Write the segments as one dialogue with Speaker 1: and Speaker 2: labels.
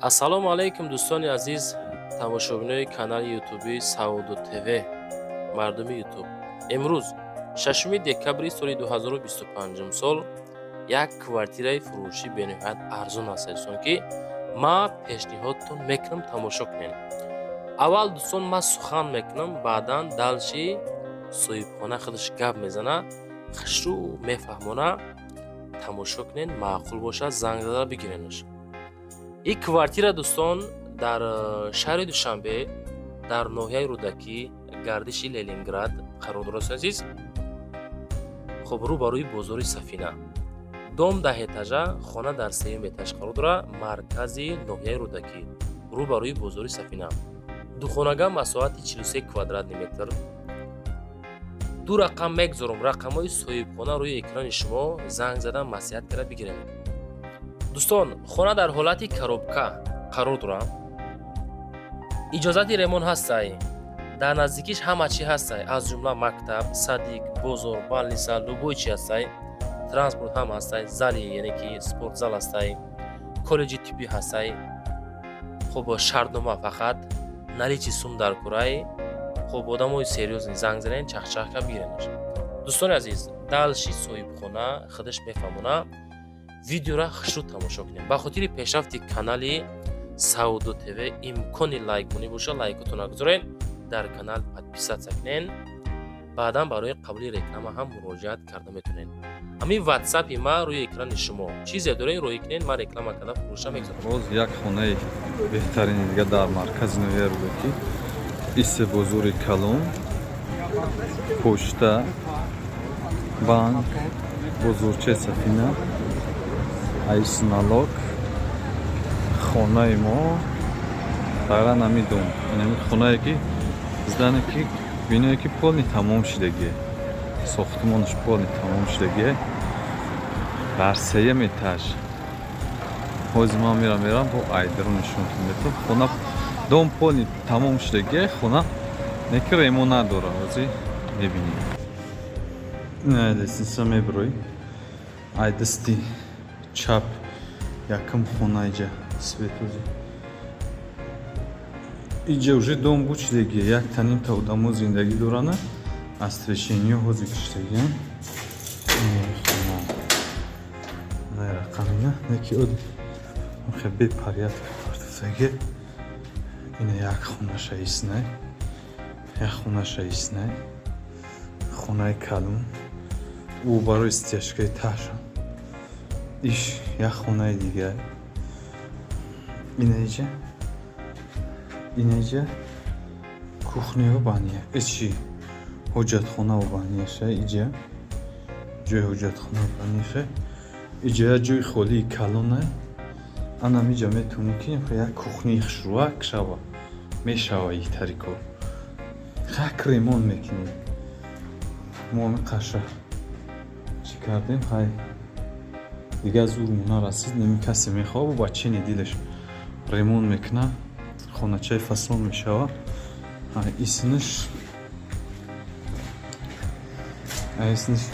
Speaker 1: ассалому алайкум дӯстони азиз, тамошобинои канали ютуби Сауду ТВ, мардуми ютуб. Имрӯз 6 декабри соли 2025 сол як квартираи фурӯшӣ бениҳоят арзон аст дӯстон, ки ман пешниҳодтон мекунам тамошо кунед. аввал дӯстон ман сухан мекунам, баъдан далши соҳибхона худаш гап мезана, хушрӯ мефаҳмона. тамошо кунед, маъқул бошад занг зада бигиренаш. این کвартира дӯстон дар шаҳри Душанбе, дар ноҳияи Рӯдакӣ, гардиши Ленинград қарор дорад азиз. хуб рӯбарӯи бозори Сафина. дом 10 этажа, хона дар 3 этаж қарор дорад, маркази ноҳияи Рӯдакӣ, рӯбарӯи бозори Сафина. духонага масоҳати 43 квадрат метр. ду рақам мегзорам, рақамҳои соҳибхона рӯи экрани шумо, занг зада маслиҳат карда бигиред. дӯстон, хона дар ҳолати коробка қарор дорад. иҷозати ремонт ҳастай. дар наздикиш ҳама чи ҳастай, аз ҷумла мактаб, садик, бозор, балниса, любой чи ҳастай. транспорт ҳам ҳастай, зали, яъне ки спортзал ҳастай, коллеҷи тиббӣ ҳастай. хуб шартнома фақат наличи сум дар курай. хуб одамои серьёзни занг занед, чахчахка бигиренаш. дӯстони азиз, далши соҳибхона худаш мефаҳмона. видеора хушрӯ тамошо кунед. ба хотири пешрафти канали Сауду ТВ имкони лайккунӣ боша, лайкотона гузоред, дар канал подписатсия кунед. баъдан барои қабули реклама ҳам муроҷиат карда метавонед. ҳамин ватсапи ма рӯи экрани шумо. чизе доред роҳӣ кунед, ман реклама карда фурӯша мегузорам.
Speaker 2: боз як хонаи беҳтарини дига дар маркази ноҳияи Рӯдакӣ, исе бозори Калон, почта, банк, бозорчаи Сафина, айсналок. хонаи мо фақат намидум. Ин хонае ки здане ки биное ки полни тамом шудагие. сохтмонаш полни тамом шудагие. дар 3 этаж. ҳозир ман мерам бо айдро нишонтон метавонам. хона дом полни тамом шудагие. хона неки ремонт надора. ҳозир мебинем. ин лестница меброи. ай дасти чап якам хона иҷа светози. иҷа уже дом бучидагие. як танимта одамо зиндагӣ дорана. освещениё ҳозир киштагиам. не рақамина неки од охе бепорядка кардасаге. ина як хона шаисне. як хона шаисне. хонаи Калон. ӯ барои стяжкаи таша. иш як хонаи дига. инаиҷа кухняу бания. эчи ҳоҷатхонау банияша иҷа. ҷои ҳоҷатхонау банияша. иҷа як ҷои холии калона. анам иҷа метавонӣ ки як кухняи хушрӯак шава. мешава ин тарико. як ремонт мекунем. мо қаша чӣ кардем? ҳай дига зур мона расид, неми касе мехоҳа, бачини дилаш ремонт мекуна, хоначаи фасон мешава. иснаш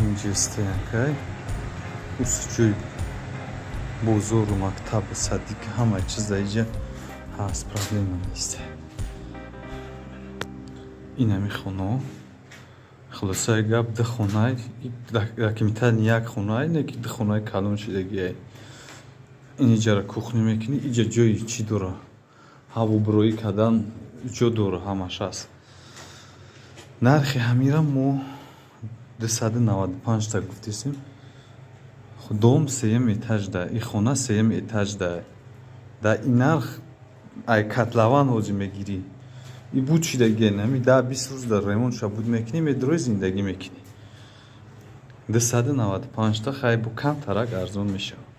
Speaker 2: инҷестаянкай усчӯи бозору мактабу садик ҳама чиза иҷа ҳаст, проблема нест. инами хоно хулосаи гап ду хонаи дакимитани як хонаи неки ду хонаи Калон шудагие. ин иҷара кухня мекунӣ. иҷа ҷои чӣ дора? ҳавобироӣ кардан ҷо дора, ҳамаш ҳаст. нархи ҳамира мо 295 та гуфтисем. дом 3 этаж да. ин хона 3 этаж да. да ин нарх ай котлован ҳозир мегирӣ. и бучидагие нами 10-20 рӯз дар ремонт шабуд мекунӣ, медрои зиндагӣ мекунӣ. 295 та хай бо камтарак арзон мешавад.